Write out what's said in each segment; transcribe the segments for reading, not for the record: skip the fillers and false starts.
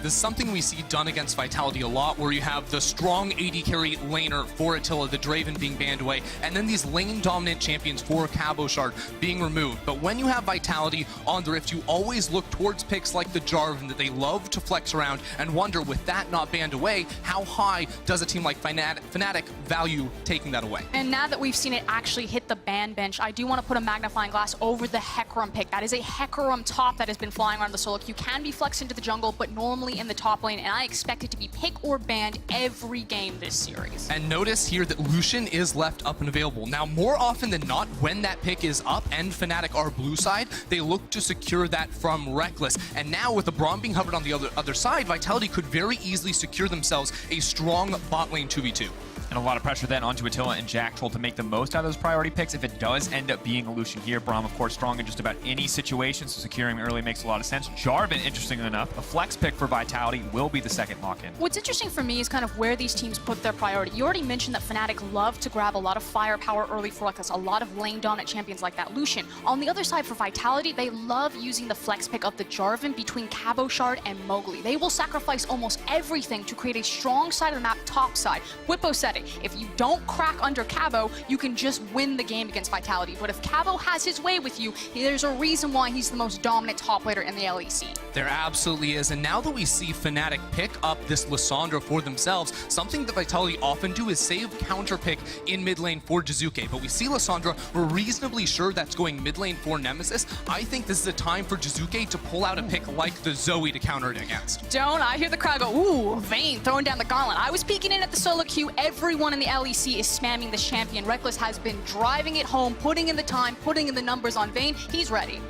This is something we see done against Vitality a lot, where you have the strong AD carry laner for Attila, the Draven being banned away, and then these lane-dominant champions for Cabochard being removed. But when you have Vitality on the Rift, you always look towards picks like the Jarvan that they love to flex around and wonder, with that not banned away, how high does a team like Fnatic value taking that away? And now that we've seen it actually hit the ban bench, I do want to put a magnifying glass over the Hecarim pick. That is a Hecarim top that has been flying around the solo queue. Can be flexed into the jungle, but normally in the top lane, and I expect it to be pick or banned every game this series. And notice here that Lucian is left up and available. Now, more often than not, when that pick is up and Fnatic are blue side, they look to secure that from Rekkles. And now with the Braum being hovered on the other side, Vitality could very easily secure themselves a strong bot lane 2v2. And a lot of pressure then onto Attila and Jactroll to make the most out of those priority picks. If it does end up being a Lucian here, Braum, of course, strong in just about any situation, so securing early makes a lot of sense. Jarvan, interestingly enough, a flex pick for Vitality, will be the second lock-in. What's interesting for me is kind of where these teams put their priority. You already mentioned that Fnatic love to grab a lot of firepower early for Rekkles, a lot of lane-dominant champions like that Lucian. On the other side for Vitality, they love using the flex pick of the Jarvan between Cabochard and Mowgli. They will sacrifice almost everything to create a strong side of the map top side. Bwipo said it, if you don't crack under Cabo, you can just win the game against Vitality. But if Cabo has his way with you, there's a reason why he's the most dominant top laner in the LEC. There absolutely is, and now that we see Fnatic pick up this Lissandra for themselves, something that Vitality often do is save counter pick in mid lane for Jiizuke. But we see Lissandra, we're reasonably sure that's going mid lane for Nemesis. I think this is a time for Jiizuke to pull out a pick like the Zoe to counter it against. Don't I hear the crowd go, ooh, Vayne throwing down the gauntlet. I was peeking in at the solo queue. Everyone in the LEC is spamming this champion. Rekkles has been driving it home, putting in the time, putting in the numbers on Vayne. He's ready.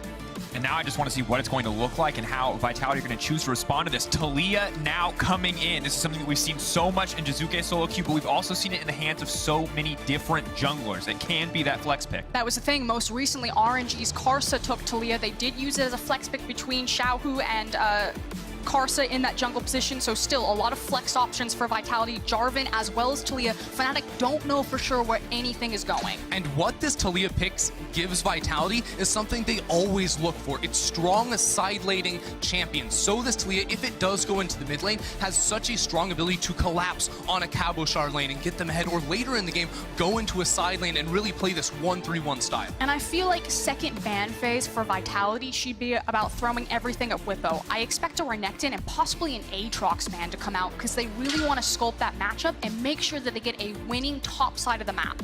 And now I just want to see what it's going to look like and how Vitality are going to choose to respond to this. Taliyah now coming in. This is something that we've seen so much in Jiizuke solo queue, but we've also seen it in the hands of so many different junglers. It can be that flex pick. That was the thing. Most recently, RNG's Karthus took Taliyah. They did use it as a flex pick between Xiaohu and Karthus in that jungle position, so still a lot of flex options for Vitality. Jarvan as well as Taliyah. Fnatic don't know for sure where anything is going. And what this Taliyah picks gives Vitality is something they always look for. It's strong side-laning champions. So this Taliyah, if it does go into the mid lane, has such a strong ability to collapse on a Cabochard lane and get them ahead, or later in the game, go into a side lane and really play this 1-3-1 style. And I feel like second ban phase for Vitality should be about throwing everything at Bwipo. I expect a Renekton and possibly an Aatrox ban to come out because they really want to sculpt that matchup and make sure that they get a winning top side of the map.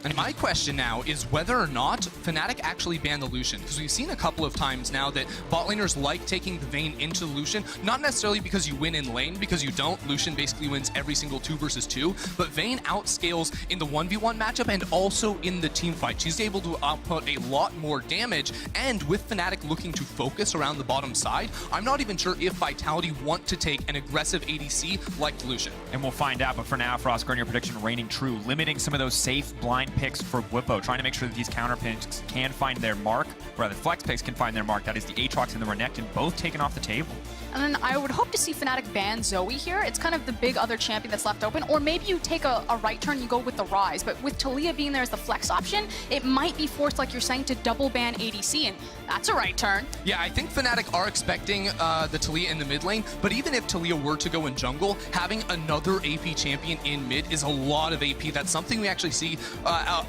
And my question now is whether or not Fnatic actually ban the Lucian, because we've seen a couple of times now that bot laners like taking the Vayne into the Lucian, not necessarily because you win in lane, because you don't. Lucian basically wins every single 2 versus 2, but Vayne outscales in the 1v1 matchup and also in the team fight. She's able to output a lot more damage, and with Fnatic looking to focus around the bottom side, I'm not even sure if Vitality want to take an aggressive ADC like Lucian. And we'll find out, but for now, Froskurinn, your prediction reigning true, limiting some of those safe blind picks for Bwipo, trying to make sure that these counter picks can find their mark, or rather flex picks can find their mark. That is the Aatrox and the Renekton, both taken off the table. And then I would hope to see Fnatic ban Zoe here. It's kind of the big other champion that's left open. Or maybe you take a right turn, you go with the Rise. But with Taliyah being there as the flex option, it might be forced, like you're saying, to double ban ADC. And that's a right turn. Yeah, I think Fnatic are expecting the Taliyah in the mid lane. But even if Taliyah were to go in jungle, having another AP champion in mid is a lot of AP. That's something we actually see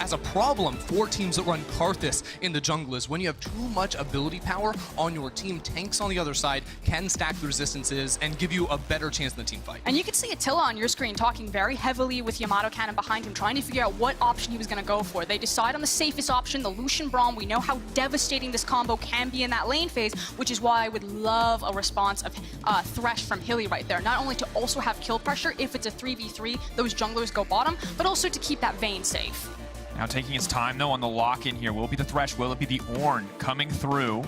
as a problem for teams that run KArthus in the jungle, is when you have too much ability power on your team, tanks on the other side can stack the resistances and give you a better chance in the team fight. And you can see Attila on your screen talking very heavily with Yamato Cannon behind him, trying to figure out what option he was going to go for. They decide on the safest option, the Lucian Braum. We know how devastating this combo can be in that lane phase, which is why I would love a response of Thresh from Hyli right there. Not only to also have kill pressure if it's a 3v3, those junglers go bottom, but also to keep that Vayne safe. Now taking his time, though, on the lock-in here. Will it be the Thresh? Will it be the Ornn coming through?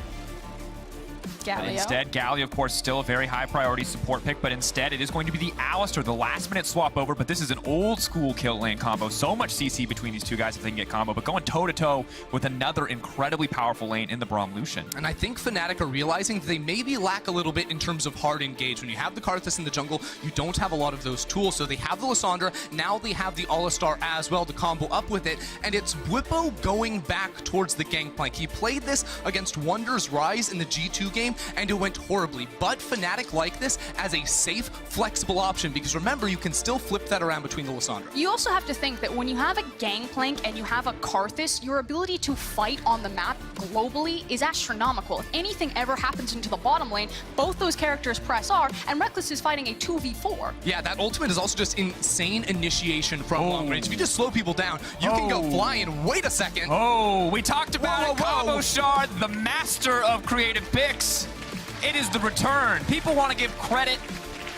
But instead, Galio, of course, still a very high priority support pick, but instead it is going to be the Alistar, the last minute swap over, but this is an old school kill lane combo. So much CC between these two guys if they can get combo, but going toe to toe with another incredibly powerful lane in the Braum Lucian. And I think Fnatic are realizing that they maybe lack a little bit in terms of hard engage. When you have the Karthus in the jungle, you don't have a lot of those tools. So they have the Lissandra, now they have the Alistar as well to combo up with it, and it's Bwipo going back towards the Gangplank. He played this against Wonder's Rise in the G2 game, game, and it went horribly. But Fnatic like this as a safe, flexible option, because remember, you can still flip that around between the Lissandra. You also have to think that when you have a Gangplank and you have a KArthus, your ability to fight on the map globally is astronomical. If anything ever happens into the bottom lane, both those characters press R, and Rekkles is fighting a 2v4. Yeah, that ultimate is also just insane initiation from long range. If you just slow people down, you can go fly and wait a second. Oh, we talked about Cabochard, the master of creative picks. It is the return. People want to give credit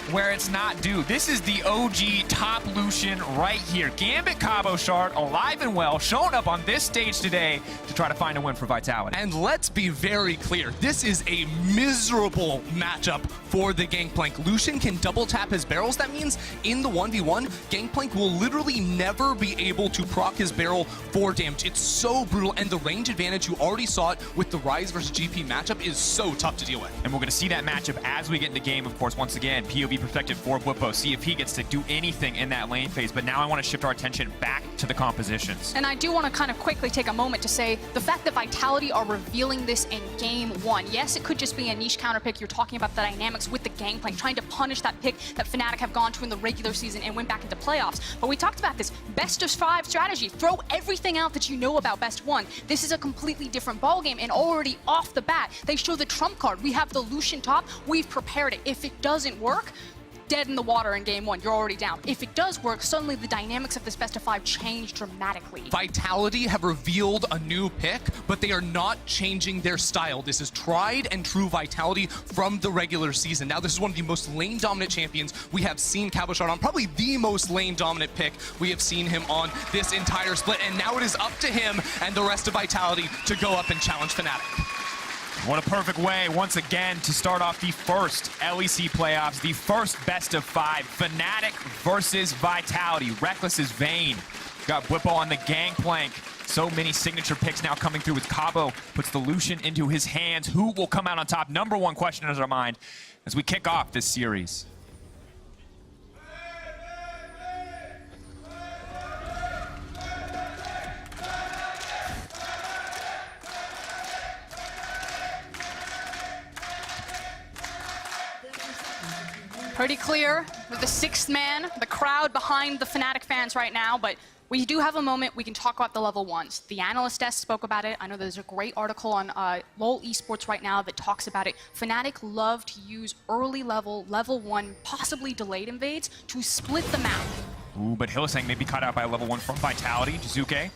where it's not due. This is the OG top Lucian right here. Gambit Cabochard, alive and well, showing up on this stage today to try to find a win for Vitality. And let's be very clear, this is a miserable matchup for the Gangplank. Lucian can double tap his barrels. That means in the 1v1, Gangplank will literally never be able to proc his barrel for damage. It's so brutal, and the range advantage, you already saw it with the Ryze versus GP matchup, is so tough to deal with. And we're going to see that matchup as we get in the game, of course, once again. POV perspective for Bwipo, see if he gets to do anything in that lane phase. But now I want to shift our attention back to the compositions. And I do want to kind of quickly take a moment to say the fact that Vitality are revealing this in game one. Yes, it could just be a niche counter pick. You're talking about the dynamics with the Gangplank, trying to punish that pick that Fnatic have gone to in the regular season and went back into playoffs. But we talked about this best of 5 strategy. Throw everything out that you know about best 1. This is a completely different ballgame, and already off the bat, they show the trump card. We have the Lucian top. We've prepared it. If it doesn't work, dead in the water in game 1, you're already down. If it does work, suddenly the dynamics of this best of 5 change dramatically. Vitality have revealed a new pick, but they are not changing their style. This is tried and true Vitality from the regular season. Now, this is one of the most lane-dominant champions we have seen Cabochard on, probably the most lane-dominant pick we have seen him on this entire split, and now it is up to him and the rest of Vitality to go up and challenge Fnatic. What a perfect way, once again, to start off the first LEC playoffs, the first best of 5, Fnatic versus Vitality. Rekkles is Vayne. Got Bwipo on the Gangplank. So many signature picks now coming through with Cabo. Puts the Lucian into his hands. Who will come out on top? Number one question in our mind as we kick off this series. Pretty clear with the 6th man, the crowd behind the Fnatic fans right now, but we do have a moment we can talk about the level 1s. The analyst desk spoke about it. I know there's a great article on LOL eSports right now that talks about it. Fnatic love to use early level 1, possibly delayed invades to split the map. Ooh, but Hylissang may be cut out by a level 1 from Vitality. Jiizuke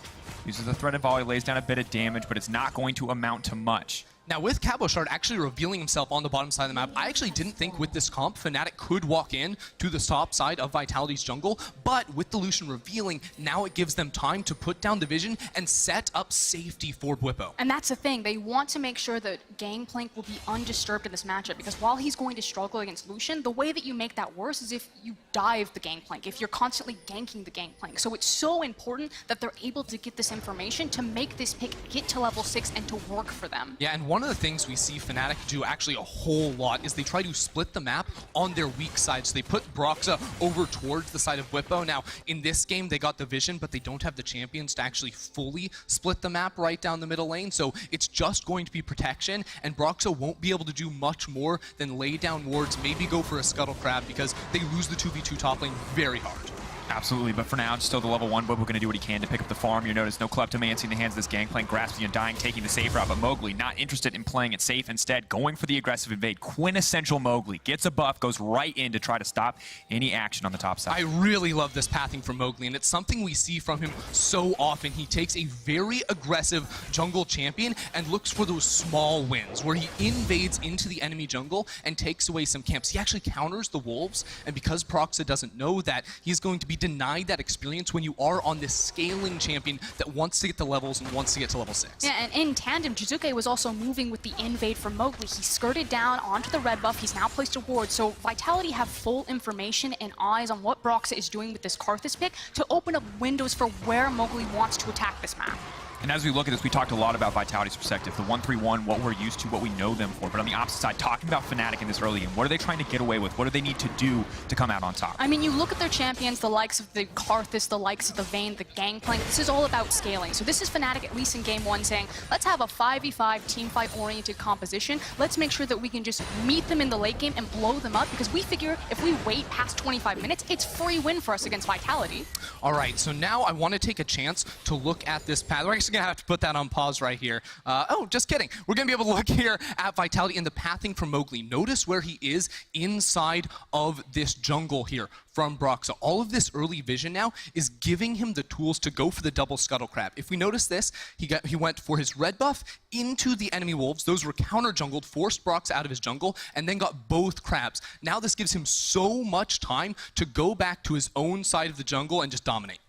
uses the threaded volley, lays down a bit of damage, but it's not going to amount to much. Now, with Cabochard actually revealing himself on the bottom side of the map, I actually didn't think with this comp, Fnatic could walk in to the top side of Vitality's jungle, but with the Lucian revealing, now it gives them time to put down the vision and set up safety for Bwipo. And that's the thing, they want to make sure that Gangplank will be undisturbed in this matchup, because while he's going to struggle against Lucian, the way that you make that worse is if you dive the Gangplank, if you're constantly ganking the Gangplank. So it's so important that they're able to get this information to make this pick get to level 6 and to work for them. Yeah, and one of the things we see Fnatic do actually a whole lot is they try to split the map on their weak side. So they put Broxah over towards the side of Bwipo. Now, in this game, they got the vision, but they don't have the champions to actually fully split the map right down the middle lane. So it's just going to be protection, and Broxah won't be able to do much more than lay down wards, maybe go for a Scuttle Crab, because they lose the 2v2 top lane very hard. Absolutely, but for now, it's still the level 1, but we're going to do what he can to pick up the farm. You notice no Kleptomancy in the hands of this Gangplank, grasping and dying, taking the safe route, but Mowgli not interested in playing it safe, instead going for the aggressive invade. Quintessential Mowgli, gets a buff, goes right in to try to stop any action on the top side. I really love this pathing from Mowgli, and it's something we see from him so often. He takes a very aggressive jungle champion and looks for those small wins, where he invades into the enemy jungle and takes away some camps. He actually counters the wolves, and because Broxah doesn't know that, he's going to be denied that experience when you are on this scaling champion that wants to get to levels and wants to get to level 6. Yeah, and in tandem, Jiizuke was also moving with the invade from Mowgli. He skirted down onto the red buff. He's now placed a ward. So Vitality have full information and eyes on what Broxah is doing with this KArthus pick to open up windows for where Mowgli wants to attack this map. And as we look at this, we talked a lot about Vitality's perspective, the 1-3-1, what we're used to, what we know them for. But on the opposite side, talking about Fnatic in this early game, what are they trying to get away with? What do they need to do to come out on top? I mean, you look at their champions, the likes of the KArthus, the likes of the Vayne, the Gangplank. This is all about scaling. So this is Fnatic, at least in game 1, saying, let's have a 5v5 teamfight-oriented composition. Let's make sure that we can just meet them in the late game and blow them up, because we figure if we wait past 25 minutes, it's free win for us against Vitality. All right, so now I want to take a chance to look at this path. We're actually going to have to put that on pause right here. Oh, just kidding. We're going to be able to look here at Vitality and the pathing from Mowgli. Notice where he is inside of this jungle here from Broxah. All of this early vision now is giving him the tools to go for the double scuttle crab. If we notice this, he went for his red buff into the enemy wolves. Those were counter jungled, forced Broxah out of his jungle, and then got both crabs. Now this gives him so much time to go back to his own side of the jungle and just dominate.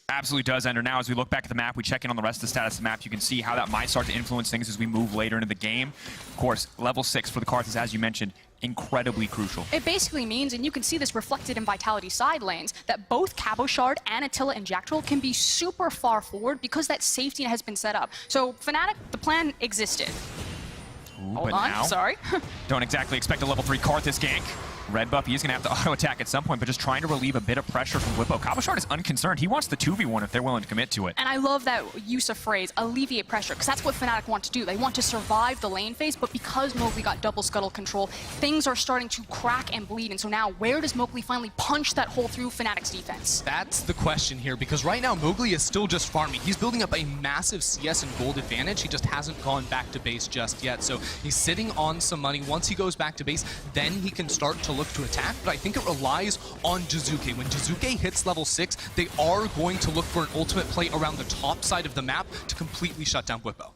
Absolutely does, Ender. Now, as we look back at the map, we check in on the rest of the status of the map. You can see how that might start to influence things as we move later into the game. Of course, level 6 for the KArthus, as you mentioned, incredibly crucial. It basically means, and you can see this reflected in Vitality side lanes, that both Cabochard and Attila and Jactroll can be super far forward because that safety has been set up. So Fnatic, the plan existed. Ooh, Hold but on, now, sorry. Don't exactly expect a level 3 KArthus gank. Red buff, he's going to have to auto-attack at some point, but just trying to relieve a bit of pressure from Bwipo. Cabochard is unconcerned. He wants the 2v1 if they're willing to commit to it. And I love that use of phrase, alleviate pressure, because that's what Fnatic want to do. They want to survive the lane phase, but because Mowgli got double scuttle control, things are starting to crack and bleed. And so now, where does Mowgli finally punch that hole through Fnatic's defense? That's the question here, because right now Mowgli is still just farming. He's building up a massive CS and gold advantage. He just hasn't gone back to base just yet. So he's sitting on some money. Once he goes back to base, then he can start to look to attack. But I think it relies on Jiizuke. When Jiizuke hits level 6, they are going to look for an ultimate play around the top side of the map to completely shut down Bwipo.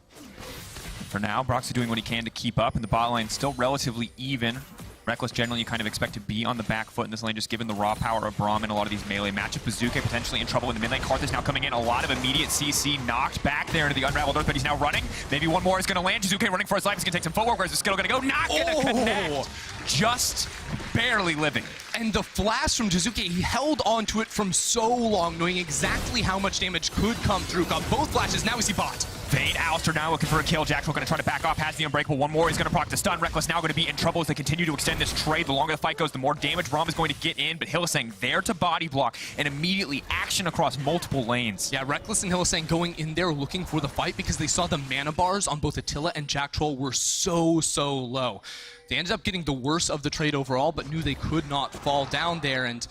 For now, Broxah doing what he can to keep up, and the bot lane still relatively even. Rekkles generally you kind of expect to be on the back foot in this lane, just given the raw power of Braum in a lot of these melee matchups. Jiizuke potentially in trouble in the mid lane. KArthus now coming in, a lot of immediate CC knocked back there into the Unraveled Earth, but he's now running. Maybe one more is going to land. Jiizuke running for his life. He's going to take some footwork. Where's the skill going to go? Not going to connect. Just barely living. And the flash from Jiizuke, he held on to it from so long, knowing exactly how much damage could come through. Got both flashes, now we see bot. Vayne, Alistar now looking for a kill. Jactroll going to try to back off, has the Unbreakable. One more, he's going to proc the stun. Rekkles now going to be in trouble as they continue to extend this trade. The longer the fight goes, the more damage Braum is going to get in, but Hylissang there to body block and immediately action across multiple lanes. Yeah, Rekkles and Hylissang going in there looking for the fight because they saw the mana bars on both Attila and Jactroll were so low. They ended up getting the worst of the trade overall, but knew they could not fall down there, and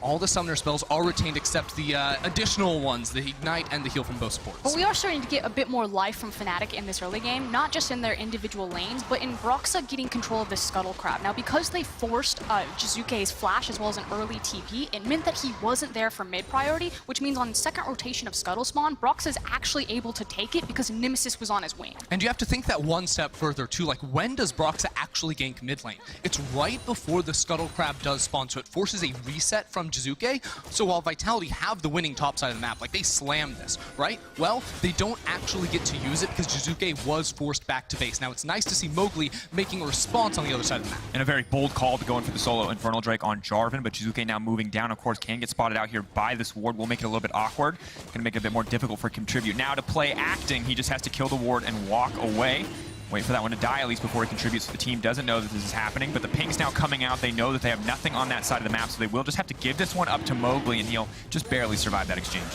all the summoner spells are retained except the additional ones, the Ignite and the Heal from both supports. But we are starting to get a bit more life from Fnatic in this early game, not just in their individual lanes, but in Broxah getting control of this Scuttle Crab. Now, because they forced Jiizuke's flash as well as an early TP, it meant that he wasn't there for mid priority, which means on second rotation of Scuttle spawn, Broxah's actually able to take it because Nemesis was on his wing. And you have to think that one step further too, like when does Broxah actually gank mid lane? It's right before the Scuttle Crab does spawn, so it forces a reset from Jiizuke. So while Vitality have the winning top side of the map, like they slammed this, right? Well, they don't actually get to use it because Jiizuke was forced back to base. Now it's nice to see Mowgli making a response on the other side of the map. And a very bold call to go in for the solo Infernal Drake on Jarvan, but Jiizuke now moving down, of course, can get spotted out here by this ward. Will make it a little bit awkward. Gonna make it a bit more difficult for Contribute. Now to play acting, he just has to kill the ward and walk away. Wait for that one to die at least before he contributes. So the team doesn't know that this is happening, but the ping's now coming out. They know that they have nothing on that side of the map, so they will just have to give this one up to Mowgli, and he'll just barely survive that exchange.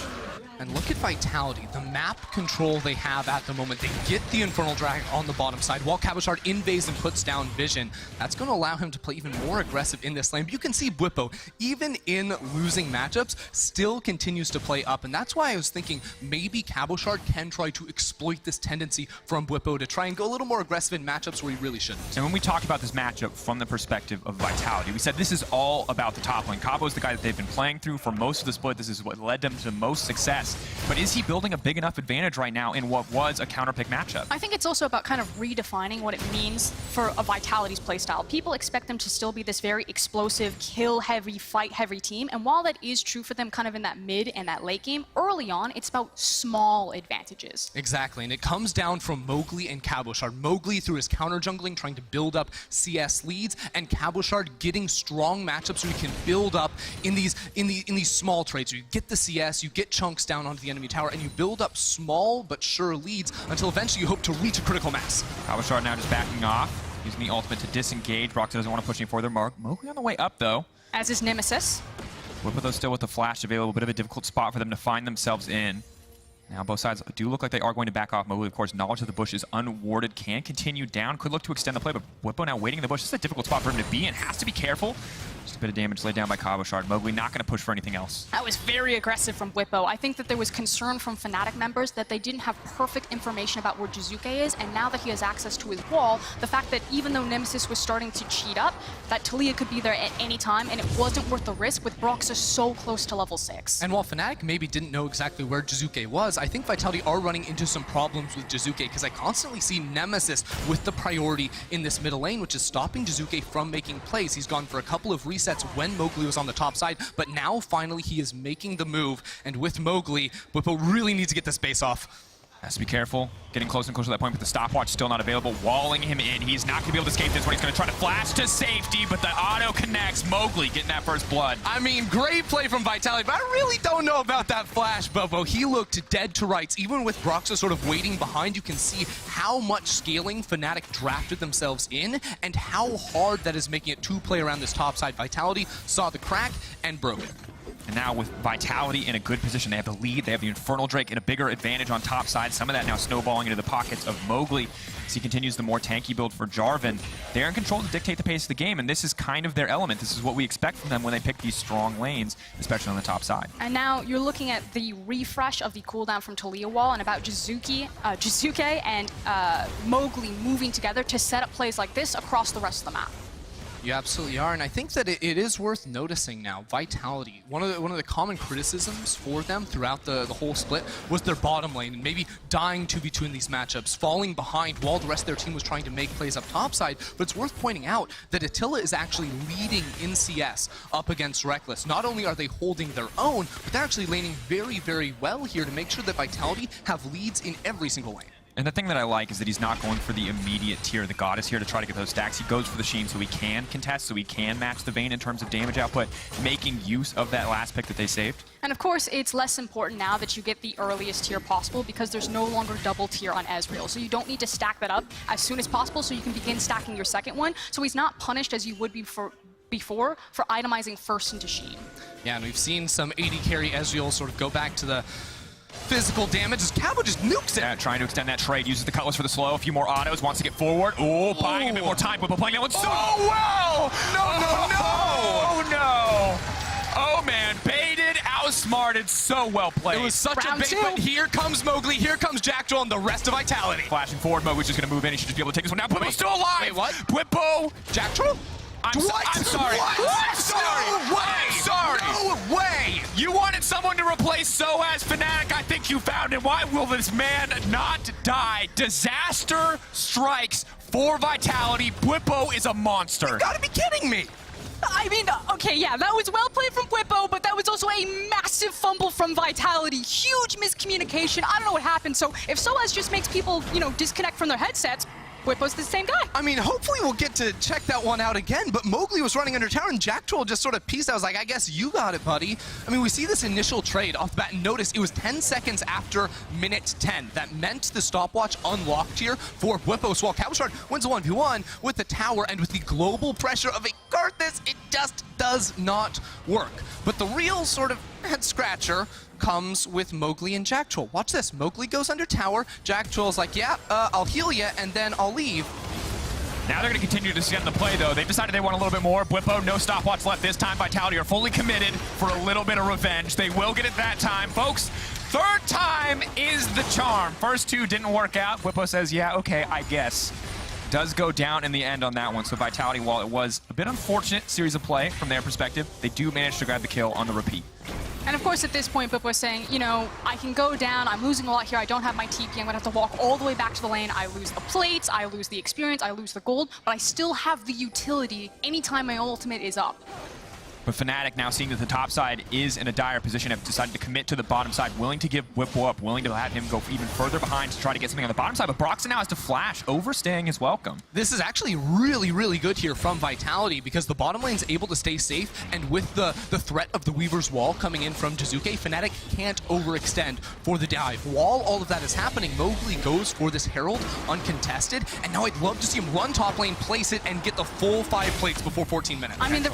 And look at Vitality, the map control they have at the moment. They get the Infernal Dragon on the bottom side while Cabochard invades and puts down vision. That's going to allow him to play even more aggressive in this lane. But you can see Bwipo, even in losing matchups, still continues to play up. And that's why I was thinking maybe Cabochard can try to exploit this tendency from Bwipo to try and go a little more aggressive in matchups where he really shouldn't. And when we talk about this matchup from the perspective of Vitality, we said this is all about the top lane. Cabo's the guy that they've been playing through for most of the split. This is what led them to the most success. But is he building a big enough advantage right now in what was a counterpick matchup? I think it's also about kind of redefining what it means for a Vitality's playstyle. People expect them to still be this very explosive, kill-heavy, fight-heavy team, and while that is true for them kind of in that mid and that late game, early on, it's about small advantages. Exactly, and it comes down from Mowgli and Cabochard. Mowgli through his counter-jungling, trying to build up CS leads, and Cabochard getting strong matchups so he can build up in these small trades. You get the CS, you get chunks down, down onto the enemy tower, and you build up small but sure leads until eventually you hope to reach a critical mass. Cabochard now just backing off, using the ultimate to disengage. Broxah doesn't want to push any further. Mowgli on the way up, though. As is Nemesis. Bwipo, though, still with the flash available. A bit of a difficult spot for them to find themselves in. Now, both sides do look like they are going to back off. Mowgli, of course, knowledge of the bush is unwarded. Can continue down. Could look to extend the play, but Bwipo now waiting in the bush. This is a difficult spot for him to be in. Has to be careful. Just a bit of damage laid down by Cabochard. Mowgli not going to push for anything else. That was very aggressive from Bwipo. I think that there was concern from Fnatic members that they didn't have perfect information about where Jiizuke is, and now that he has access to his wall, the fact that even though Nemesis was starting to cheat up, that Taliyah could be there at any time, and it wasn't worth the risk with Broxah so close to level 6. And while Fnatic maybe didn't know exactly where Jiizuke was, I think Vitality are running into some problems with Jiizuke, because I constantly see Nemesis with the priority in this middle lane, which is stopping Jiizuke from making plays. He's gone for a couple of resets when Mowgli was on the top side, but now finally he is making the move, and with Mowgli, Bwipo really needs to get this base off. Has to be careful. Getting closer and closer to that point, but the stopwatch still not available. Walling him in. He's not going to be able to escape this one. He's going to try to flash to safety, but the auto connects. Mowgli getting that first blood. I mean, great play from Vitality, but I really don't know about that flash, Bobo. He looked dead to rights. Even with Broxah sort of waiting behind, you can see how much scaling Fnatic drafted themselves in and how hard that is making it to play around this top side. Vitality saw the crack and broke it. And now with Vitality in a good position, they have the lead, they have the Infernal Drake in a bigger advantage on top side. Some of that now snowballing into the pockets of Mowgli as he continues the more tanky build for Jarvan. They're in control to dictate the pace of the game, and this is kind of their element. This is what we expect from them when they pick these strong lanes, especially on the top side. And now you're looking at the refresh of the cooldown from Taliyah wall and about Jiizuke and Mowgli moving together to set up plays like this across the rest of the map. You absolutely are, and I think that it is worth noticing now. Vitality, one of the common criticisms for them throughout the whole split was their bottom lane and maybe dying to between these matchups, falling behind while the rest of their team was trying to make plays up topside. But it's worth pointing out that Attila is actually leading in CS up against Rekkles. Not only are they holding their own, but they're actually laning very, very well here to make sure that Vitality have leads in every single lane. And the thing that I like is that he's not going for the immediate tier. The God is here to try to get those stacks. He goes for the Sheen so he can contest, so he can match the Vayne in terms of damage output, making use of that last pick that they saved. And of course, it's less important now that you get the earliest tier possible because there's no longer double tier on Ezreal. So you don't need to stack that up as soon as possible so you can begin stacking your second one. So he's not punished as you would be before for itemizing first into Sheen. Yeah, and we've seen some AD carry Ezreal sort of go back to the physical damage as Cabo just nukes it. Yeah, trying to extend that trade, uses the Cutlass for the slow, a few more autos, wants to get forward. Oh, buying a bit more time, but playing that one so well! No! Oh man, baited, outsmarted, so well played. It was such a bait, but here comes Mowgli, here comes Jactroll, and the rest of Vitality. Flashing forward, Mowgli's just gonna move in, he should just be able to take this one now. Bwipo's still alive! Wait, what? Bwipo! Jactroll? I'm sorry. What? I'm sorry. No way. I'm sorry. No way. You wanted someone to replace Soaz Fnatic. I think you found it. Why will this man not die? Disaster strikes for Vitality. Bwipo is a monster. You gotta be kidding me. I mean, okay, yeah, that was well played from Bwipo, but that was also a massive fumble from Vitality. Huge miscommunication. I don't know what happened. So if Soaz just makes people, disconnect from their headsets, Bwipo's the same guy. I mean, hopefully we'll get to check that one out again, but Mowgli was running under tower and Jactroll just sort of pieced out. I was like, I guess you got it, buddy. I mean, we see this initial trade off the bat and notice it was 10 seconds after minute 10. That meant the stopwatch unlocked here for Bwipo. So while Cabochard wins a 1v1 with the tower and with the global pressure of a KArthus, it just does not work. But the real sort of head scratcher comes with Mowgli and Jactroll. Watch this. Mowgli goes under tower. Jactroll's like, yeah, I'll heal you, and then I'll leave. Now they're going to continue to extend the play, though. They've decided they want a little bit more. Bwipo, no stopwatch left this time. Vitality are fully committed for a little bit of revenge. They will get it that time. Folks, third time is the charm. First two didn't work out. Bwipo says, yeah, okay, I guess. Does go down in the end on that one. So Vitality, while it was a bit unfortunate series of play from their perspective, they do manage to grab the kill on the repeat. And of course, at this point, Bwipo was saying, I can go down, I'm losing a lot here, I don't have my TP, I'm gonna have to walk all the way back to the lane, I lose the plates, I lose the experience, I lose the gold, but I still have the utility anytime my ultimate is up. But Fnatic now seeing that the top side is in a dire position, have decided to commit to the bottom side, willing to give Bwipo up, willing to have him go even further behind to try to get something on the bottom side. But Broxah now has to flash, overstaying his welcome. This is actually really, really good here from Vitality because the bottom lane's able to stay safe, and with the threat of the Weaver's Wall coming in from Jiizuke, Fnatic can't overextend for the dive. While all of that is happening, Mowgli goes for this Herald uncontested, and now I'd love to see him run top lane, place it, and get the full 5 plates before 14 minutes. I mean,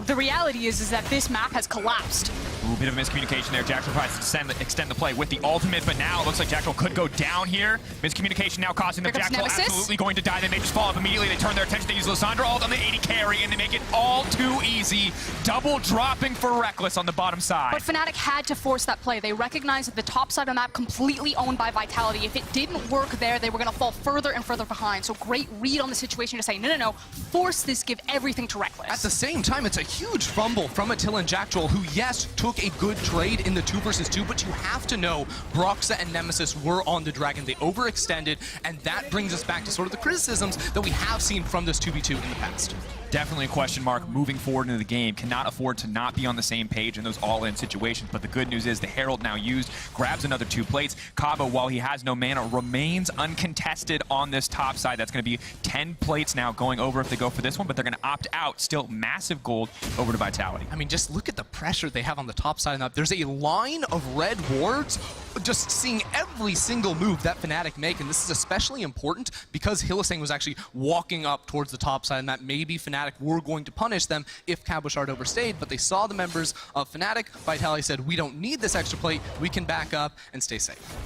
the reality is that this map has collapsed. Ooh, bit of miscommunication there. Jactroll tries to extend the play with the ultimate, but now it looks like Jactroll could go down here. Miscommunication now costing them. Jactroll absolutely going to die. They may just fall up immediately. They turn their attention. They use Lissandra ult on the 80 carry, and they make it all too easy. Double dropping for Rekkles on the bottom side. But Fnatic had to force that play. They recognized that the top side of the map completely owned by Vitality. If it didn't work there, they were going to fall further and further behind. So great read on the situation to say, no, no, no, force this, give everything to Rekkles. At the same time, it's a huge fumble from Attila and Jactroll, who, yes, took a good trade in the 2 versus 2, but you have to know Broxah and Nemesis were on the Dragon. They overextended, and that brings us back to sort of the criticisms that we have seen from this 2v2 in the past. Definitely a question mark moving forward into the game. Cannot afford to not be on the same page in those all-in situations. But the good news is the Herald now used, grabs another 2 plates. Cabo, while he has no mana, remains uncontested on this top side. That's going to be 10 plates now going over if they go for this one, but they're going to opt out. Still massive gold over to Vitality. I mean, just look at the pressure they have on the top side. Now, there's a line of red wards just seeing every single move that Fnatic make, and this is especially important because Hylissang was actually walking up towards the top side, and that maybe Fnatic were going to punish them if Cabochard overstayed, but they saw the members of Fnatic. Vitality said, we don't need this extra plate, we can back up and stay safe.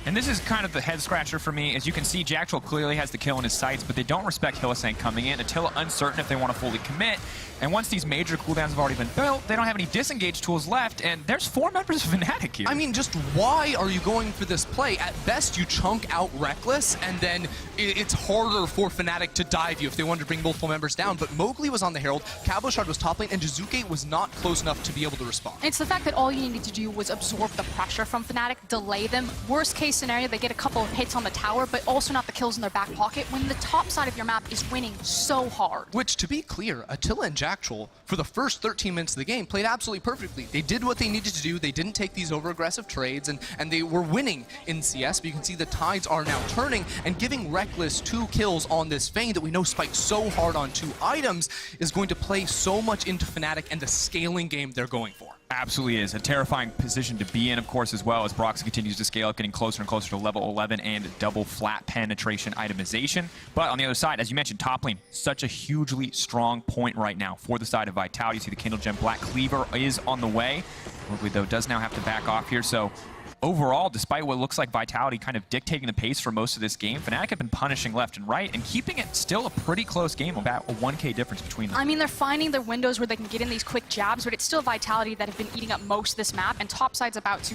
And this is kind of the head scratcher for me. As you can see, Jactroll clearly has the kill in his sights, but they don't respect Hylissang coming in. Attila uncertain if they want to fully commit. And once these major cooldowns have already been built, they don't have any disengage tools left, and there's 4 members of Fnatic here. I mean, just why are you going for this play? At best, you chunk out Rekkles, and then it's harder for Fnatic to dive you if they wanted to bring multiple members down. But Mowgli was on the Herald, Cabochard was top lane, and Jiizuke was not close enough to be able to respond. It's the fact that all you needed to do was absorb the pressure from Fnatic, delay them. Worst case scenario, they get a couple of hits on the tower, but also not the kills in their back pocket when the top side of your map is winning so hard. Which, to be clear, Attila and Jactroll, for the first 13 minutes of the game, played absolutely perfectly. They did what they needed to do. They didn't take these over-aggressive trades, and they were winning in CS. But you can see the tides are now turning, and giving Rekkles 2 kills on this Vayne that we know spikes so hard on 2 items is going to play so much into Fnatic and the scaling game they're going for. Absolutely is. A terrifying position to be in, of course, as well as Broxah continues to scale up, getting closer and closer to level 11 and double flat penetration itemization. But on the other side, as you mentioned, top lane, such a hugely strong point right now for the side of Vitality. You see the Kindle Gem Black Cleaver is on the way. Mowgli, though, does now have to back off here, so overall, despite what looks like Vitality kind of dictating the pace for most of this game, Fnatic have been punishing left and right and keeping it still a pretty close game, about a 1K difference between them. I mean, they're finding their windows where they can get in these quick jabs, but it's still Vitality that have been eating up most of this map, and topside's about to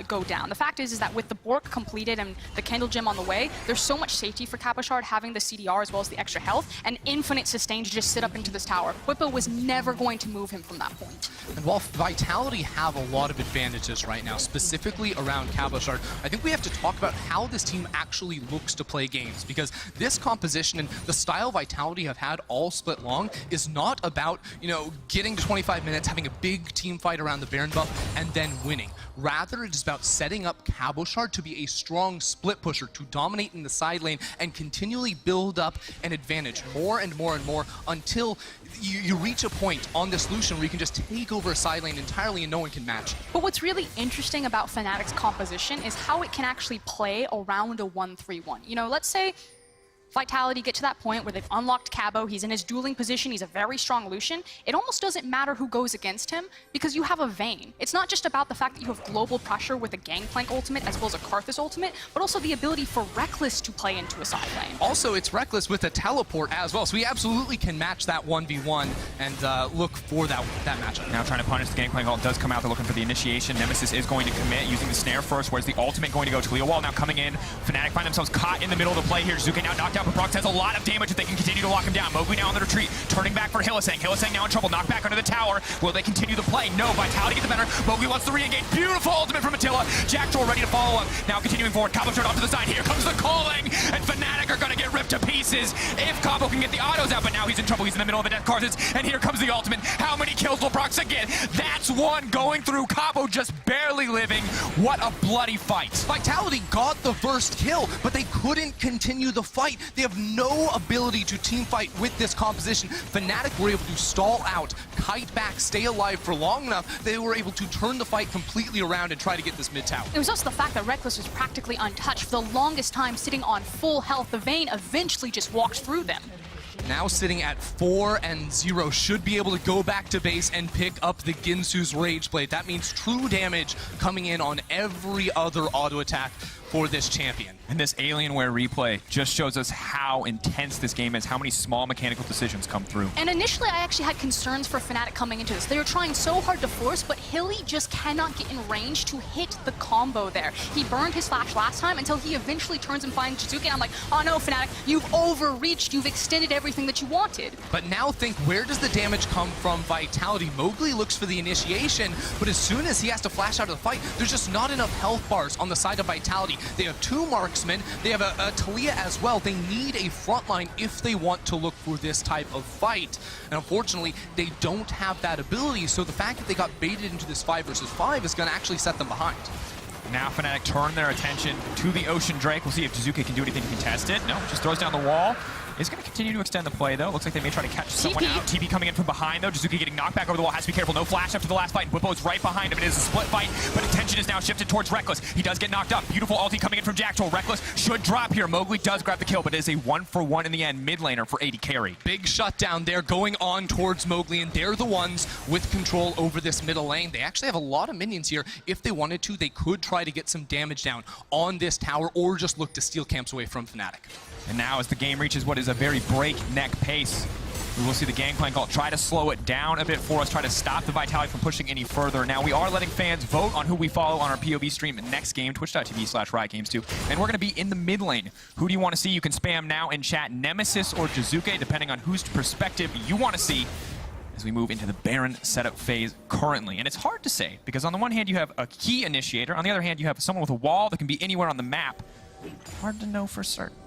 go down. The fact is that with the Bork completed and the Kindle Gem on the way, there's so much safety for Cabochard having the CDR as well as the extra health, and infinite sustain to just sit up into this tower. Bwipo was never going to move him from that point. And while Vitality have a lot of advantages right now, specifically around Cabochard, I think we have to talk about how this team actually looks to play games, because this composition and the style Vitality have had all split long is not about, you know, getting to 25 minutes, having a big team fight around the Baron buff, and then winning. Rather, it is about setting up Cabochard to be a strong split pusher, to dominate in the side lane and continually build up an advantage more and more and more until you reach a point on this Lucian where you can just take over a side lane entirely and no one can match. But what's really interesting about Fnatic's composition is how it can actually play around a 1-3-1. You know, let's say Vitality get to that point where they've unlocked Cabo, he's in his dueling position, he's a very strong Lucian. It almost doesn't matter who goes against him because you have a Vayne. It's not just about the fact that you have global pressure with a Gangplank ultimate as well as a KArthus ultimate, but also the ability for Rekkles to play into a side lane. Also, it's Rekkles with a teleport as well, so we absolutely can match that 1v1 and look for that matchup. Now trying to punish the Gangplank ult does come out, they're looking for the initiation. Nemesis is going to commit using the snare first, where's the ultimate going to go? Taliyah wall now coming in. Fnatic find themselves caught in the middle of the play here. Jiizuke now knocked out knockdown, but Broxah has a lot of damage if they can continue to lock him down. Mowgli now on the retreat, turning back for Hylissang. Hylissang now in trouble, knocked back under the tower. Will they continue the play? No, Vitality gets the better. Mowgli wants to re-engage. Beautiful ultimate from Attila. Jactroll ready to follow up. Now continuing forward, Cabochard off to the side. Here comes the calling, and Fnatic are going to get ripped to pieces if Cabo can get the autos out, but now he's in trouble. He's in the middle of a death KArthus, and here comes the ultimate. How many kills will Broxah get? That's one going through. Cabo just barely living. What a bloody fight. Vitality got the first kill, but they couldn't continue the fight. They have no ability to team fight with this composition. Fnatic were able to stall out, kite back, stay alive for long enough. They were able to turn the fight completely around and try to get this mid tower. It was also the fact that Rekkles was practically untouched for the longest time, sitting on full health. The Vayne eventually just walked through them. Now sitting at 4-0, should be able to go back to base and pick up the Ginsu's Rage Blade. That means true damage coming in on every other auto attack for this champion. And this Alienware replay just shows us how intense this game is, how many small mechanical decisions come through. And initially, I actually had concerns for Fnatic coming into this. They were trying so hard to force, but Hilly just cannot get in range to hit the combo there. He burned his flash last time until he eventually turns and finds Jiizuke, and I'm like, oh no, Fnatic, you've overreached. You've extended everything that you wanted. But now think, where does the damage come from Vitality? Mowgli looks for the initiation, but as soon as he has to flash out of the fight, there's just not enough health bars on the side of Vitality. They have 2 marksmen, they have a Taliyah as well. They need a frontline if they want to look for this type of fight. And unfortunately, they don't have that ability, so the fact that they got baited into this 5 versus 5 is going to actually set them behind. Now Fnatic turn their attention to the Ocean Drake. We'll see if Jiizuke can do anything to contest it. No, just throws down the wall. Is going to continue to extend the play, though. Looks like they may try to catch someone out. TP coming in from behind, though. Jiizuke getting knocked back over the wall. Has to be careful. No flash after the last fight. Bwipo is right behind him. It is a split fight, but attention is now shifted towards Rekkles. He does get knocked up. Beautiful ulti coming in from Jactroll. Rekkles should drop here. Mowgli does grab the kill, but it is a 1-for-1 in the end. Mid laner for AD carry. Big shutdown there going on towards Mowgli, and they're the ones with control over this middle lane. They actually have a lot of minions here. If they wanted to, they could try to get some damage down on this tower or just look to steal camps away from Fnatic. And now as the game reaches what is a very breakneck pace, we will see the Gangplank ult try to slow it down a bit for us, try to stop the Vitality from pushing any further. Now we are letting fans vote on who we follow on our POV stream next game, twitch.tv/RiotGames2. And we're going to be in the mid lane. Who do you want to see? You can spam now in chat Nemesis or Jiizuke, depending on whose perspective you want to see as we move into the Baron setup phase currently. And it's hard to say, because on the one hand you have a key initiator, on the other hand you have someone with a wall that can be anywhere on the map. Hard to know for certain.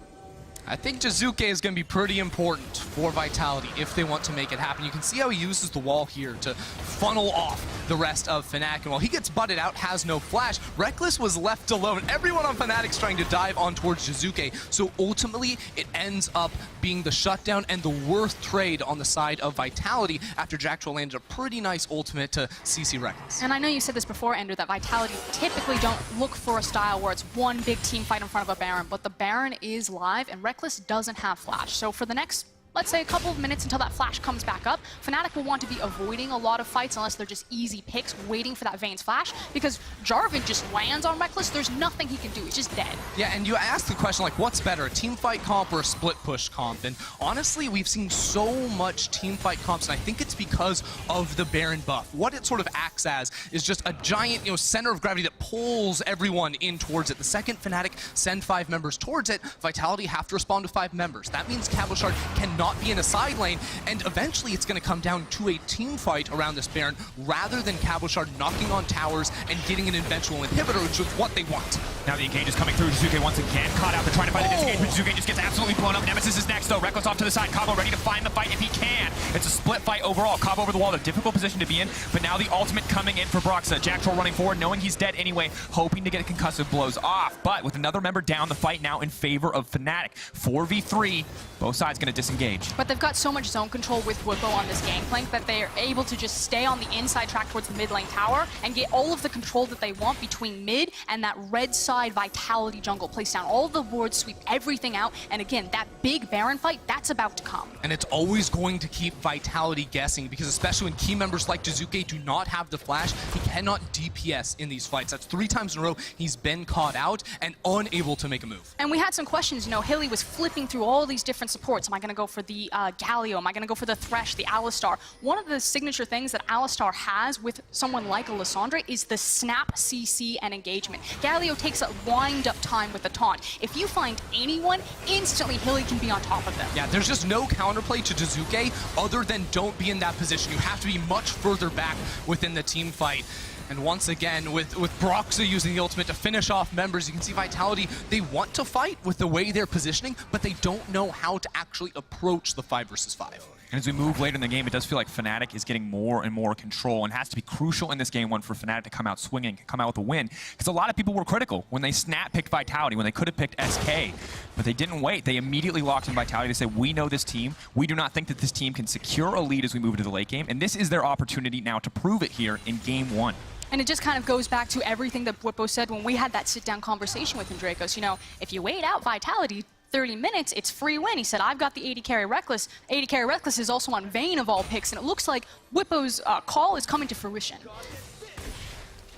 I think Jiizuke is going to be pretty important for Vitality if they want to make it happen. You can see how he uses the wall here to funnel off the rest of Fnatic. And while he gets butted out, has no flash, Rekkles was left alone. Everyone on Fnatic's trying to dive on towards Jiizuke. So ultimately, it ends up being the shutdown and the worth trade on the side of Vitality after Jactroll landed a pretty nice ultimate to CC Rekkles. And I know you said this before, Ender, that Vitality typically don't look for a style where it's one big team fight in front of a Baron, but the Baron is live, and Rekkles doesn't have flash. So for the next, let's say, a couple of minutes until that flash comes back up, Fnatic will want to be avoiding a lot of fights unless they're just easy picks, waiting for that Vayne's flash, because Jarvan just lands on Rekkles. There's nothing he can do. He's just dead. Yeah, and you ask the question, like, what's better, a team fight comp or a split push comp? And honestly, we've seen so much team fight comps, and I think it's because of the Baron buff. What it sort of acts as is just a giant, center of gravity that pulls everyone in towards it. The second Fnatic send 5 members towards it, Vitality have to respond to 5 members. That means Cabochard cannot be in a side lane, and eventually it's going to come down to a team fight around this Baron rather than Cabochard knocking on towers and getting an eventual inhibitor, which is what they want. Now the engage is coming through. Jiizuke once again caught out. They're trying to find the disengagement. Jiizuke just gets absolutely blown up. Nemesis is next, though. Rekkles off to the side. Cabo ready to find the fight if he can. It's a split fight overall. Cabo over the wall, a difficult position to be in, but now the ultimate coming in for Broxah. Jactroll running forward, knowing he's dead anyway, hoping to get concussive blows off. But with another member down, the fight now in favor of Fnatic. 4v3, both sides going to disengage. But they've got so much zone control with Bwipo on this Gangplank that they are able to just stay on the inside track towards the mid lane tower and get all of the control that they want between mid and that red side Vitality jungle. Place down all the wards, sweep everything out, and again, that big Baron fight, that's about to come. And it's always going to keep Vitality guessing, because especially when key members like Jiizuke do not have the flash, he cannot DPS in these fights. That's 3 times in a row he's been caught out and unable to make a move. And we had some questions, Hilly was flipping through all these different supports. Am I going to go for the Galio? Am I going to go for the Thresh, the Alistar? One of the signature things that Alistar has with someone like a Lissandra is the snap CC and engagement. Galio takes a wind-up time with the taunt. If you find anyone, instantly Hilly can be on top of them. Yeah, there's just no counterplay to Jiizuke other than don't be in that position. You have to be much further back within the team fight. And once again, with Broxah using the ultimate to finish off members, you can see Vitality, they want to fight with the way they're positioning, but they don't know how to actually approach the 5 versus 5. And as we move later in the game, it does feel like Fnatic is getting more and more control, and has to be crucial in this game one for Fnatic to come out swinging, come out with a win. Because a lot of people were critical when they snap-picked Vitality, when they could have picked SK, but they didn't wait. They immediately locked in Vitality to say, we know this team. We do not think that this team can secure a lead as we move into the late game, and this is their opportunity now to prove it here in game 1. And it just kind of goes back to everything that Bwipo said when we had that sit-down conversation with him, Drakos. You know, if you wait out Vitality 30 minutes, it's free win. He said, I've got the AD carry Rekkles. AD carry Rekkles is also on Vayne of all picks, and it looks like Bwipo's call is coming to fruition.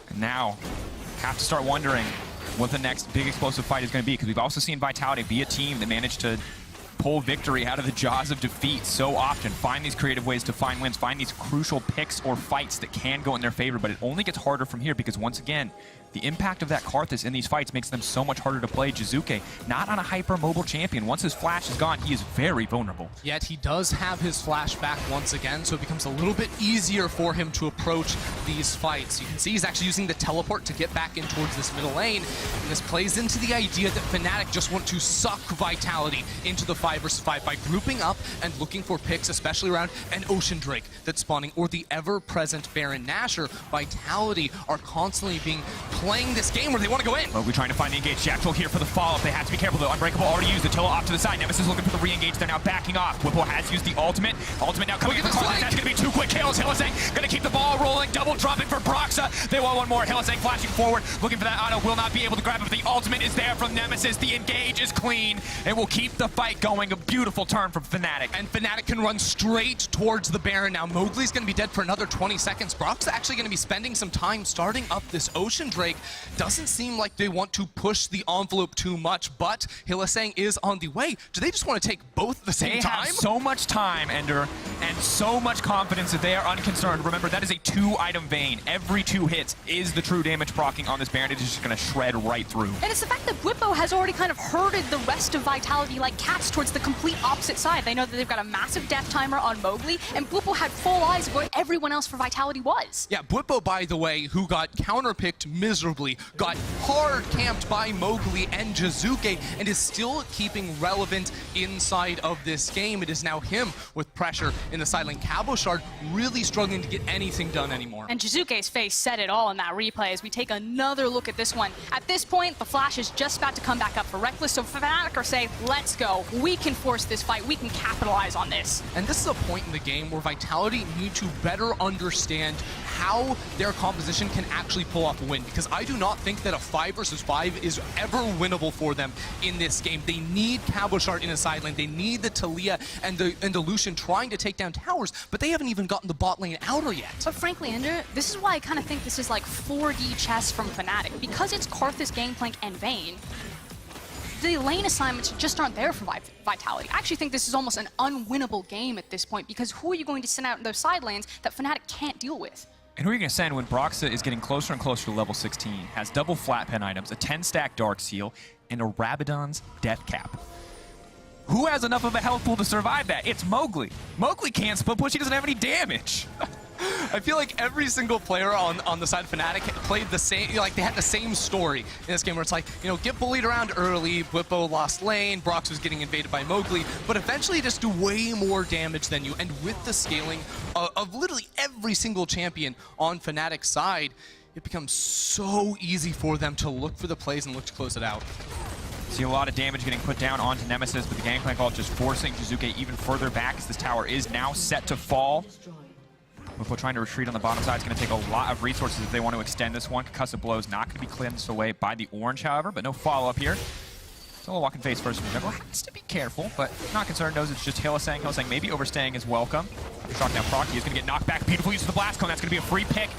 And now, have to start wondering what the next big explosive fight is going to be, because we've also seen Vitality be a team that managed to pull victory out of the jaws of defeat so often, find these creative ways to find wins, find these crucial picks or fights that can go in their favor, but it only gets harder from here because, once again, the impact of that KArthus in these fights makes them so much harder to play. Jiizuke, not on a hyper-mobile champion. Once his flash is gone, he is very vulnerable. Yet he does have his flash back once again, so it becomes a little bit easier for him to approach these fights. You can see he's actually using the teleport to get back in towards this middle lane, and this plays into the idea that Fnatic just want to suck Vitality into the 5 versus 5 by grouping up and looking for picks, especially around an Ocean Drake that's spawning, or the ever-present Baron Nashor. Vitality are constantly playing this game where they want to go in. Mowgli trying to find the engage. Jactroll here for the follow-up. They have to be careful though. Unbreakable already used. Attila off to the side. Nemesis looking for the re-engage. They're now backing off. Bwipo has used the ultimate. Ultimate now coming in for KArthus. That's going to be 2 quick kills. Hylissang going to keep the ball rolling. Double dropping for Broxah. They want one more. Hylissang flashing forward. Looking for that auto. Will not be able to grab it. But the ultimate is there from Nemesis. The engage is clean. It will keep the fight going. A beautiful turn from Fnatic. And Fnatic can run straight towards the Baron now. Mowgli's going to be dead for another 20 seconds. Broxah actually going to be spending some time starting up this Ocean Drake. Doesn't seem like they want to push the envelope too much, but Hylissang is on the way. Do they just want to take both at the same time? They have so much time, Ender, and so much confidence that they are unconcerned. Remember, that is a 2-item Vayne. Every 2 hits is the true damage proccing on this Baron. It is just going to shred right through. And it's the fact that Bwipo has already kind of herded the rest of Vitality like cats towards the complete opposite side. They know that they've got a massive death timer on Mowgli, and Bwipo had full eyes of where everyone else for Vitality was. Yeah, Bwipo, by the way, who got counterpicked miserably, got hard camped by Mowgli and Jiizuke, and is still keeping relevant inside of this game. It is now him with pressure in the side lane. Cabochard really struggling to get anything done anymore. And Jiizuke's face said it all in that replay as we take another look at this one. At this point, the flash is just about to come back up for Rekkles, so Fnatic are saying, let's go. We can force this fight. We can capitalize on this. And this is a point in the game where Vitality need to better understand how their composition can actually pull off a win, because I do not think that a 5 versus 5 is ever winnable for them in this game. They need Cabochard in a side lane. They need the Taliyah and the Lucian trying to take down towers, but they haven't even gotten the bot lane outer yet. But frankly, Ender, this is why I kind of think this is like 4D chess from Fnatic. Because it's KArthus, Gangplank, and Vayne, the lane assignments just aren't there for Vitality. I actually think this is almost an unwinnable game at this point, because who are you going to send out in those side lanes that Fnatic can't deal with? And who are you going to send when Broxah is getting closer and closer to level 16, has double flat pen items, a 10-stack Dark Seal, and a Rabadon's Death Cap? Who has enough of a health pool to survive that? It's Mowgli. Mowgli can't split push, he doesn't have any damage. I feel like every single player on the side of Fnatic played the same, like they had the same story in this game where it's like, you know, get bullied around early, Bwipo lost lane, Broxah was getting invaded by Mowgli, but eventually just do way more damage than you. And with the scaling of literally every single champion on Fnatic's side, it becomes so easy for them to look for the plays and look to close it out. See a lot of damage getting put down onto Nemesis, but the Gangplank ult just forcing Jiizuke even further back as this tower is now set to fall. Bwipo trying to retreat on the bottom side. It's going to take a lot of resources if they want to extend this one. Concussive Blow is not going to be cleansed away by the orange, however, but no follow-up here. So we'll walk in face first from Jactroll. Has to be careful, but not concerned. Knows it's just Hylissang. Hylissang maybe overstaying is welcome. After shock down proc, he's going to get knocked back. Beautiful use of the Blast Cone. That's going to be a free pick.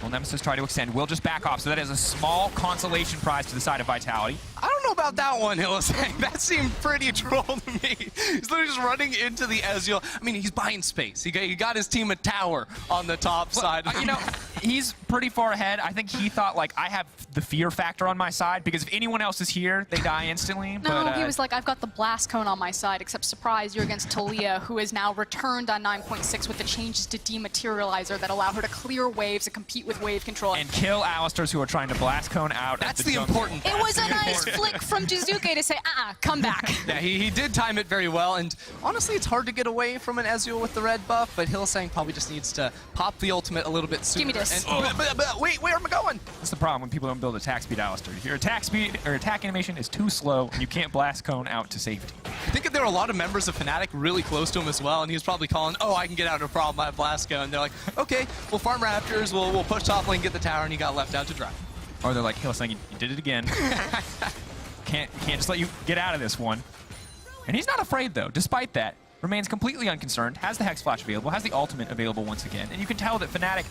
Will Nemesis try to extend? Will just back off. So that is a small consolation prize to the side of Vitality. I don't know about that one, Hylissang. That seemed pretty troll to me. He's literally just running into the Ezreal. I mean, he's buying space. He got his team a tower on the top side. You know, he's pretty far ahead. I think he thought, like, I have the fear factor on my side, because if anyone else is here, they die instantly. No, but, he was like, I've got the blast cone on my side, except surprise, you're against Taliyah, who is now returned on 9.6 with the changes to Dematerializer that allow her to clear waves and compete with wave control. And kill Alistars who are trying to blast cone out. That's the important part. It was a nice flick from Jiizuke to say, come back. Yeah, he did time it very well, and honestly, it's hard to get away from an Ezreal with the red buff, but Hylissang probably just needs to pop the ultimate a little bit sooner. Give me this. And, wait, where am I going? That's the problem when people don't build attack speed Alistar. Your attack speed or attack animation is too slow, and you can't blast cone out to safety. I think there were a lot of members of Fnatic really close to him as well, and he was probably calling, oh, I can get out of a problem, I have blast cone. And they're like, okay, we'll farm Raptors, we'll push top lane, get the tower, and he got left out to dry. Or they're like, Hylissang, you did it again. can't just let you get out of this one. And he's not afraid, though. Despite that, remains completely unconcerned, has the Hex Flash available, has the ultimate available once again. And you can tell that Fnatic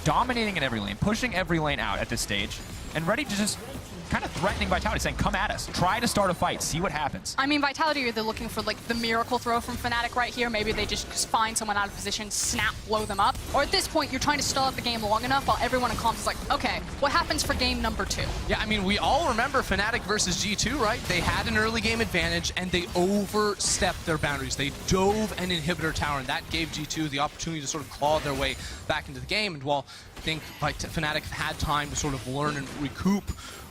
dominating in every lane, pushing every lane out at this stage, and ready to just kind of threatening Vitality, saying, come at us, try to start a fight, see what happens. I mean, Vitality, they're looking for like the miracle throw from Fnatic right here. Maybe they just find someone out of position, snap, blow them up. Or at this point, you're trying to stall out the game long enough while everyone in comms is like, okay, what happens for game number 2? Yeah, I mean, we all remember Fnatic versus G2, right? They had an early game advantage, and they overstepped their boundaries. They dove an inhibitor tower, and that gave G2 the opportunity to sort of claw their way back into the game. And while I think Fnatic had time to sort of learn and recoup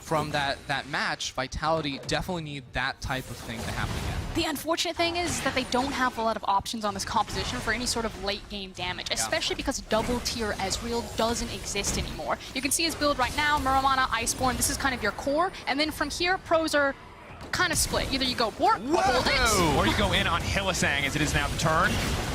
from that match, Vitality definitely need that type of thing to happen again. The unfortunate thing is that they don't have a lot of options on this composition for any sort of late game damage, especially because double tier Ezreal doesn't exist anymore. You can see his build right now, Muramana, Iceborne, this is kind of your core, and then from here, pros are kind of split. Either you go Bork, hold it, or you go in on Hylissang, as it is now the turn.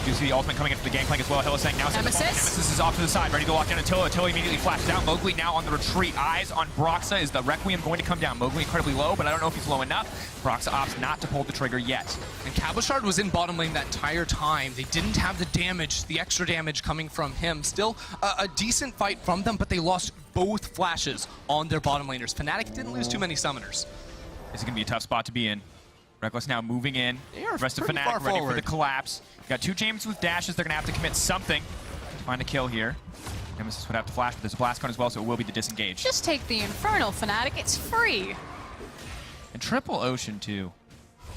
You see the ultimate coming into the Gangplank as well. Hylissang now Nemesis is off to the side, ready to lock down Attila. Attila immediately flashes out. Mowgli now on the retreat. Eyes on Broxah. Is the Requiem going to come down? Mowgli incredibly low, but I don't know if he's low enough. Broxah opts not to pull the trigger yet. And Cabochard was in bottom lane that entire time. They didn't have the damage, the extra damage coming from him. Still a decent fight from them, but they lost both flashes on their bottom laners. Fnatic didn't lose too many summoners. This is going to be a tough spot to be in. Rekkles now moving in. The rest of Fnatic ready forward for the collapse. Got 2 James with dashes. They're going to have to commit something to find a kill here. Nemesis would have to flash, but there's a blast cone as well, so it will be the disengage. Just take the Infernal, Fnatic. It's free. And Triple Ocean, too.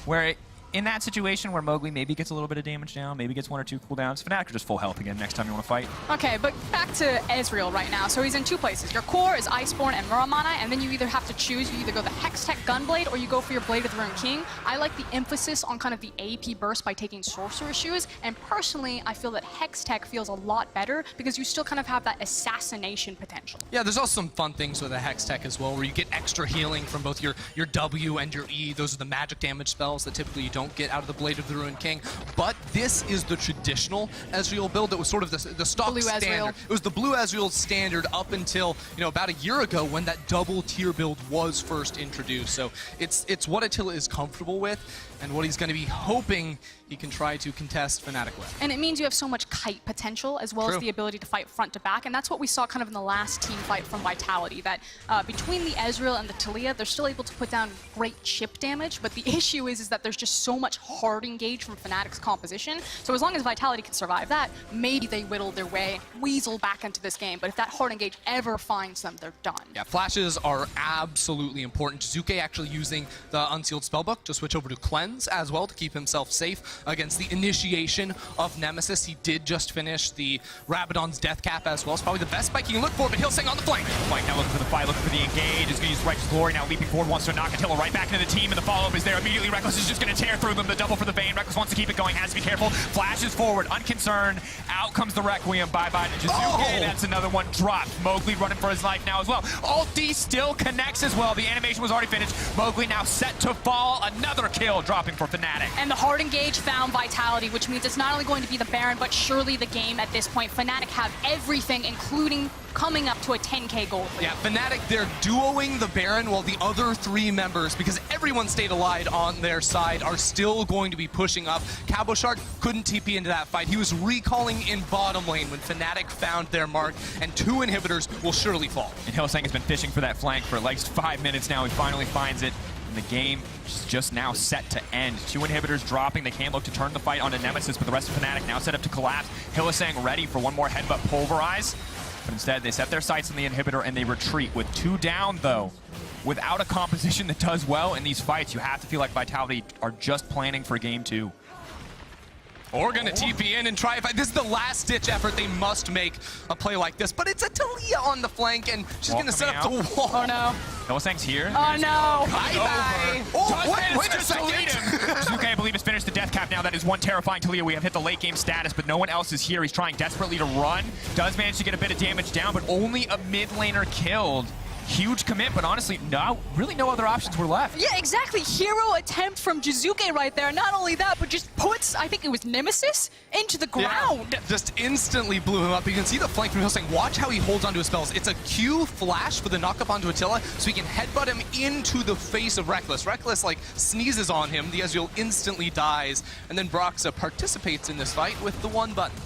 Where in that situation where Mowgli maybe gets a little bit of damage down, maybe gets 1 or 2 cooldowns, Fnatic are just full health again next time you want to fight. Okay, but back to Ezreal right now. So he's in 2 places. Your core is Iceborne and Muramana, and then you either have to choose, you either go the Hextech Gunblade or you go for your Blade of the Ruined King. I like the emphasis on kind of the AP burst by taking Sorcerer Shoes, and personally, I feel that Hextech feels a lot better because you still kind of have that assassination potential. Yeah, there's also some fun things with a Hextech as well, where you get extra healing from both your W and your E. Those are the magic damage spells that typically you don't get out of the Blade of the Ruined King. But this is the traditional Ezreal build that was sort of the stock blue standard. Ezreal. It was the blue Ezreal standard up until, about a year ago when that double tier build was first introduced. So it's what Attila is comfortable with and what he's going to be hoping he can try to contest Fnatic with. And it means you have so much kite potential as well as the ability to fight front to back, and that's what we saw kind of in the last team fight from Vitality, that between the Ezreal and the Taliyah, they're still able to put down great chip damage, but the issue is that there's just so much hard engage from Fnatic's composition, so as long as Vitality can survive that, maybe they whittle their way, weasel back into this game, but if that hard engage ever finds them, they're done. Yeah, flashes are absolutely important. Jiizuke actually using the Unsealed Spellbook to switch over to Cleanse as well to keep himself safe against the initiation of Nemesis. He did just finish the Rabadon's Death Cap as well. It's probably the best spike you can look for, but Hylissang on the flank. Flank now looking for the fight, looking for the engage. Is going to use Righteous Glory now leaping forward, wants to knock Attila right back into the team, and the follow-up is there. Immediately, Rekkles is just going to tear through them. The double for the Vayne. Rekkles wants to keep it going, has to be careful. Flashes forward, unconcerned. Out comes the Requiem. Bye-bye to Jiizuke. That's another one dropped. Mowgli running for his life now as well. Ulti still connects as well. The animation was already finished. Mowgli now set to fall. Another kill dropping for Fnatic. And the hard engage found Vitality, which means it's not only going to be the Baron, but surely the game at this point. Fnatic have everything, including coming up to a 10k gold lead. Yeah, Fnatic, they're duoing the Baron while the other 3 members, because everyone stayed alive on their side, are still going to be pushing up. Cabochard couldn't TP into that fight. He was recalling in bottom lane when Fnatic found their mark, and 2 inhibitors will surely fall. And Hylissang has been fishing for that flank for at least 5 minutes now. He finally finds it. And the game is just now set to end. 2 inhibitors dropping. They can look to turn the fight onto Nemesis, but the rest of Fnatic now set up to collapse. Hylissang ready for one more headbutt pulverize. But instead, they set their sights on the inhibitor and they retreat. With 2 down, though, without a composition that does well in these fights, you have to feel like Vitality are just planning for game 2. Or gonna TP in and try if this is the last-ditch effort. They must make a play like this, but it's a Taliyah on the flank, and she's gonna set up the wall. Oh no. Hylissang's here. Oh no. Bye-bye. Oh, wait a second. Jiizuke, I believe, has finished the death cap now. That is one terrifying Taliyah. We have hit the late game status, but no one else is here. He's trying desperately to run. Does manage to get a bit of damage down, but only a mid laner killed. Huge commit, but honestly, really no other options were left. Yeah, exactly. Hero attempt from Jiizuke right there. Not only that, but just puts, I think it was Nemesis, into the ground. Yeah, just instantly blew him up. You can see the flank from Hylissang. Watch how he holds onto his spells. It's a Q flash for the knock-up onto Attila, so he can headbutt him into the face of Rekkles. Rekkles, like, sneezes on him. The Ezreal instantly dies, and then Broxah participates in this fight with the 1 button.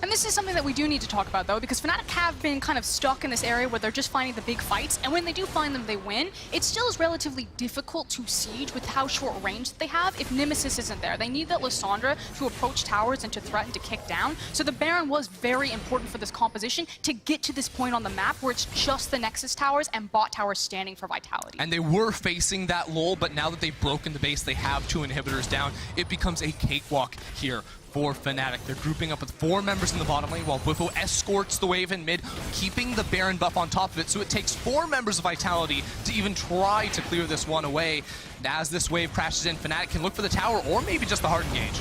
And this is something that we do need to talk about, though, because Fnatic have been kind of stuck in this area where they're just finding the big fights, and when they do find them, they win. It still is relatively difficult to siege with how short range that they have if Nemesis isn't there. They need that Lissandra to approach towers and to threaten to kick down. So the Baron was very important for this composition to get to this point on the map where it's just the Nexus towers and bot towers standing for Vitality. And they were facing that lull, but now that they've broken the base, they have 2 inhibitors down. It becomes a cakewalk here for Fnatic. They're grouping up with 4 members in the bottom lane while Bwipo escorts the wave in mid, keeping the Baron buff on top of it, so it takes 4 members of Vitality to even try to clear this one away. And as this wave crashes in, Fnatic can look for the tower or maybe just the hard engage.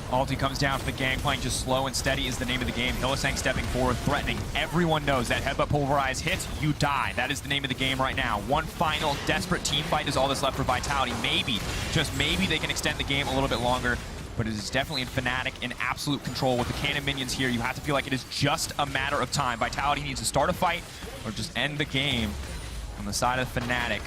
Ulti comes down for the Gangplank, just slow and steady is the name of the game. Hylissang stepping forward, threatening. Everyone knows that headbutt pulverize hits, you die. That is the name of the game right now. One final desperate team fight is all that's left for Vitality. Maybe, just maybe they can extend the game a little bit longer. But it is definitely in Fnatic in absolute control with the cannon minions here. You have to feel like it is just a matter of time. Vitality needs to start a fight or just end the game on the side of Fnatic.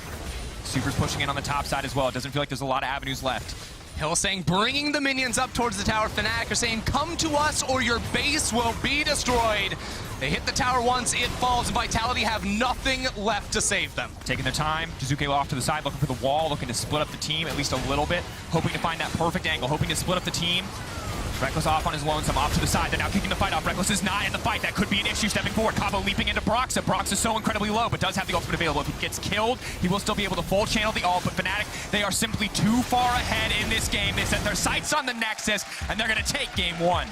Super's pushing in on the top side as well. It doesn't feel like there's a lot of avenues left. Hylissang bringing the minions up towards the tower. Fnatic are saying, come to us or your base will be destroyed. They hit the tower once, it falls, and Vitality have nothing left to save them. Taking their time, Jiizuke off to the side, looking for the wall, looking to split up the team at least a little bit, hoping to find that perfect angle, hoping to split up the team. Rekkles off on his lonesome, off to the side. They're now kicking the fight off. Rekkles is not in the fight. That could be an issue stepping forward. Cabo leaping into Broxah. Broxah is so incredibly low, but does have the ultimate available. If he gets killed, he will still be able to full channel the ult. But Fnatic, they are simply too far ahead in this game. They set their sights on the Nexus, and they're going to take game 1.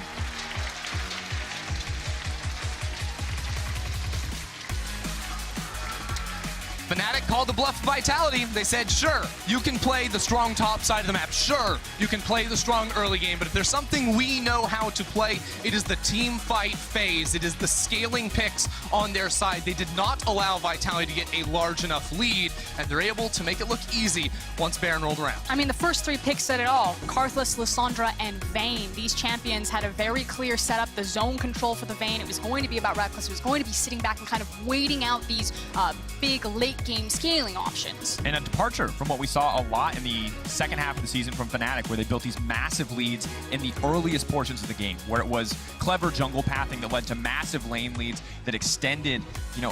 Fnatic called the bluff of Vitality. They said, sure, you can play the strong top side of the map. Sure, you can play the strong early game, but if there's something we know how to play, it is the team fight phase. It is the scaling picks on their side. They did not allow Vitality to get a large enough lead, and they're able to make it look easy once Baron rolled around. I mean, the first 3 picks said it all. KArthus, Lissandra, and Vayne. These champions had a very clear setup. The zone control for the Vayne, it was going to be about Rekkles. It was going to be sitting back and kind of waiting out these big late game scaling options. And a departure from what we saw a lot in the second half of the season from Fnatic, where they built these massive leads in the earliest portions of the game, where it was clever jungle pathing that led to massive lane leads that extended,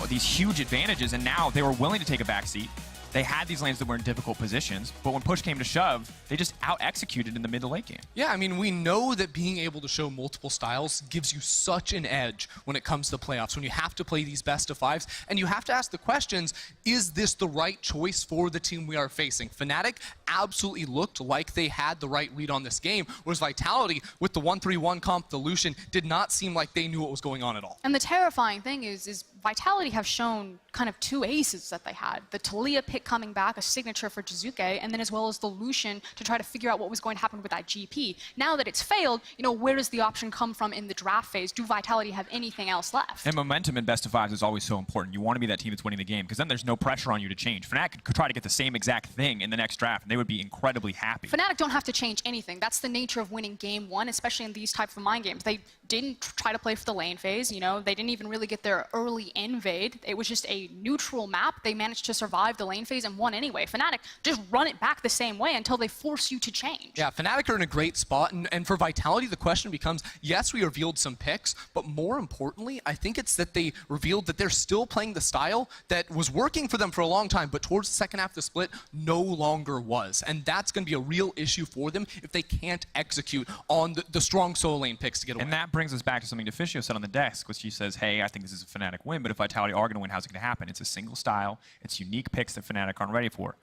these huge advantages, and now they were willing to take a backseat. They had these lanes that were in difficult positions, but when push came to shove, they just out-executed in the mid to late game. Yeah, I mean, we know that being able to show multiple styles gives you such an edge when it comes to playoffs, when you have to play these best of 5s, and you have to ask the questions, is this the right choice for the team we are facing? Fnatic absolutely looked like they had the right read on this game, whereas Vitality, with the 1-3-1 comp, the Lucian, did not seem like they knew what was going on at all. And the terrifying thing is Vitality have shown kind of 2 aces that they had. The Taliyah pick coming back, a signature for Jiizuke, and then as well as the Lucian to try to figure out what was going to happen with that GP. Now that it's failed, where does the option come from in the draft phase? Do Vitality have anything else left? And momentum in best of 5s is always so important. You want to be that team that's winning the game, because then there's no pressure on you to change. Fnatic could try to get the same exact thing in the next draft, and they would be incredibly happy. Fnatic don't have to change anything. That's the nature of winning game 1, especially in these types of mind games. They didn't try to play for the lane phase. You know, they didn't even really get their early invade. It was just a neutral map. They managed to survive the lane phase and won anyway. Fnatic just run it back the same way until they force you to change. Yeah, Fnatic are in a great spot, and for Vitality, the question becomes, yes, we revealed some picks, but more importantly, I think it's that they revealed that they're still playing the style that was working for them for a long time, but towards the second half of the split, no longer was. And that's going to be a real issue for them if they can't execute on the strong solo lane picks to get away. And that brings us back to something Deficio said on the desk, which he says, hey, I think this is a Fnatic win, but if Vitality are going to win, how's it going to happen? It's a single style. It's unique picks that Fnatic aren't ready for.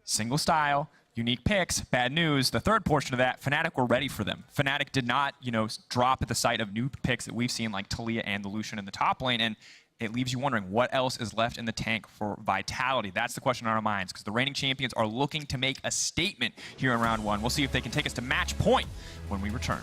Single style, unique picks, bad news. The third portion of that, Fnatic were ready for them. Fnatic did not, you know, drop at the sight of new picks that we've seen like Taliyah and the Lucian in the top lane, and it leaves you wondering what else is left in the tank for Vitality. That's the question on our minds, because the reigning champions are looking to make a statement here in round one. We'll see if they can take us to match point when we return.